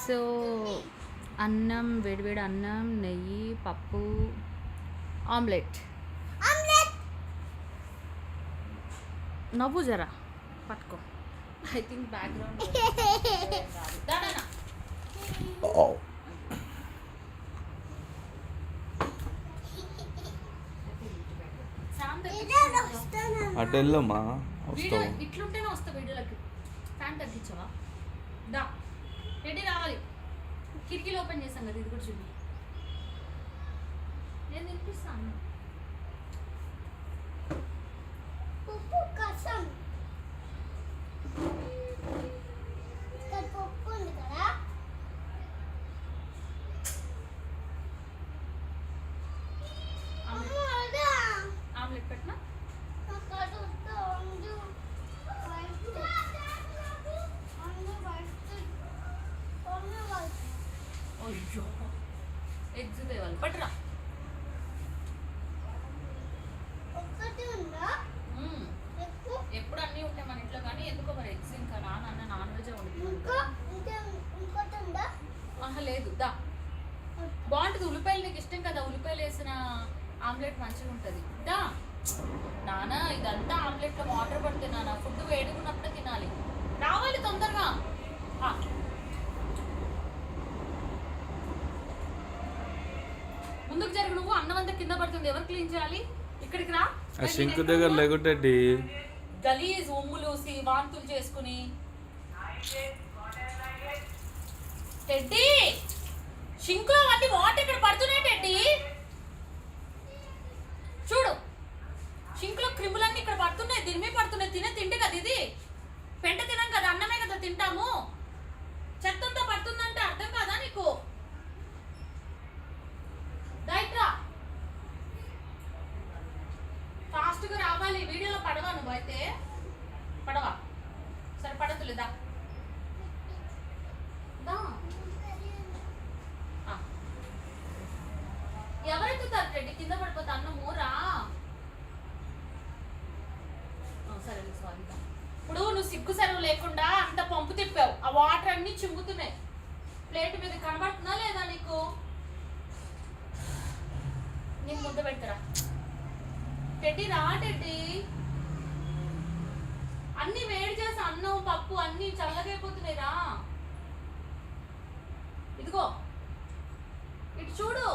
So అన్నం, వేడివేడి అన్నం, నెయ్యి, పప్పు, ఆమ్లెట్. నవ్వు జరా పట్టుకో. ఐ థింక్ బ్యాక్గ్రౌండ్ అటు వెళ్ళమ్మా. వీడియో ఇట్లుంటేనే వస్తా వీడియోలకి. ఫ్యాన్ తగ్గించవా? దా రెడీ రావాలి. కిటికీలు ఓపెన్ చేసాం కదా, ఇది కూడా చూడు. నేను తినిపిస్తాను. ఆమ్లెట్ పెట్టినా అయ్యో ఎగ్స్ తేవాలి పట్టురా. ఎప్పుడు అన్నీ ఉంటాయి మన ఇంట్లో, కానీ ఎందుకో మరి ఎగ్స్ ఇంకా నాన్న నాన్ వెజ్ వండుకుంటా. లేదు దా బాగుంటుంది. ఉల్లిపాయలు నీకు ఇష్టం కదా, ఉల్లిపాయలు వేసిన ఆమ్లెట్ మంచిగా ఉంటుంది. దా నాన్న ఇదంతా ఆమ్లెట్లో వాటర్ పడితే నాన్న ఫుడ్ వేడుకున్నప్పుడే తినాలి. రావాలి తొందరగా. ముందుకు జరుగు. నువ్వు అన్నం అంతా కింద పడుతుంది, ఎవరు క్లీన్ చేయాలి? ఇక్కడికి రా. సింక్ దగ్గర లేకుంటే గలీజ్ ఉమ్ములు వాంతులు చేసుకుని. టెడ్డీ షింక్ లో అన్ని వాటర్ ఇక్కడ పడుతున్నాయి. టెడ్డీ చూడు, షింక్ లో క్రిములన్నీ ఇక్కడ పడుతున్నాయి, దీని మీద పడుతున్నాయి. తింటే కదా ఇది పెంట తినం కదా, అన్నమే కదా తింటాము. చెత్తంతా పడుతుందంటే అర్థం కాదా నీకు? రైట్రా ఫాస్ట్గా రావాలి. వీడియోలో పడవా నువ్వు? అయితే పడవా? సరే పడతులేదా? ఎవరెత్తుతారు రెడ్డి? కింద పడిపోతా అన్నము. రా సరే సారీ. ఇప్పుడు నువ్వు సిగ్గు సెలవు లేకుండా అంత పంపు తిప్పావు, ఆ వాటర్ అన్ని చింగుతున్నాయి. ప్లేట్ మీద కనబడుతుందా లేదా నీకు? నేను ముద్ద పెడతారా? టెడ్డీ రా. టెడ్డీ అన్ని వేడి చేసి అన్నం పప్పు అన్ని చల్లగైపోతున్నాయి. రా ఇదిగో ఇటు చూడు.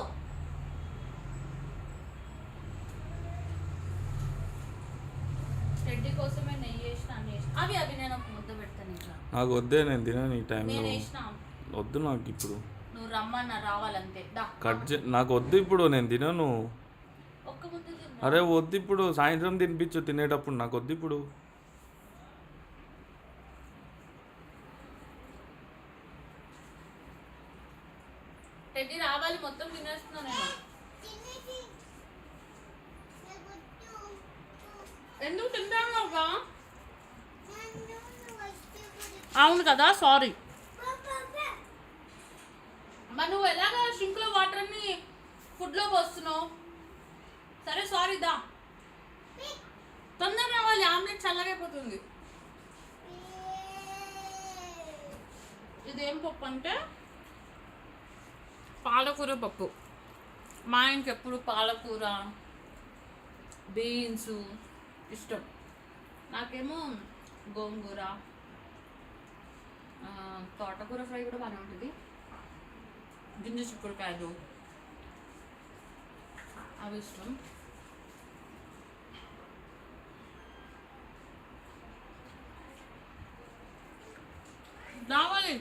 టెడ్డీ కోసమే నెయ్యి వేసిన అన్ని వేసిన. అవి నేను ఒక ముద్ద పెడతాను. ఇంకా నాకు వద్దే, నేను తినను ఈ టైంలో. నేను వేసిన వద్దు నాకు ఇప్పుడు. నువ్వు రమ్మన్నా రావాలంతే. నాకు వద్దు ఇప్పుడు, నేను తినను. ఒక్క ముద్ద తిన్నా. అరే వద్దు ఇప్పుడు, సాయంత్రం తినిపించు తినేటప్పుడు. నాకు వద్దు ఇప్పుడు. టెడ్డీ రావాలి, మొత్తం తినేస్తున్నా నేను. ఎందుకు తింటాను? అవును కదా, సారీ. మరి నువ్వు ఎలాగ షింక్లో వాటర్ అన్ని ఫుడ్లో పోస్తున్నావు? సరే సారీ. దా తొందర రావాలి, ఆమ్లెట్ చల్లగైపోతుంది. ఇదేం పప్పు అంటే పాలకూర పప్పు. మా ఇంటికి ఎప్పుడు పాలకూర బీన్స్ ఇష్టం. నాకేమో గోంగూర, తోటకూర ఫ్రై కూడా బాగానే ఉంటుంది. గింజ చిక్కుడుకాయలు అవి ఇష్టం. రావాలి.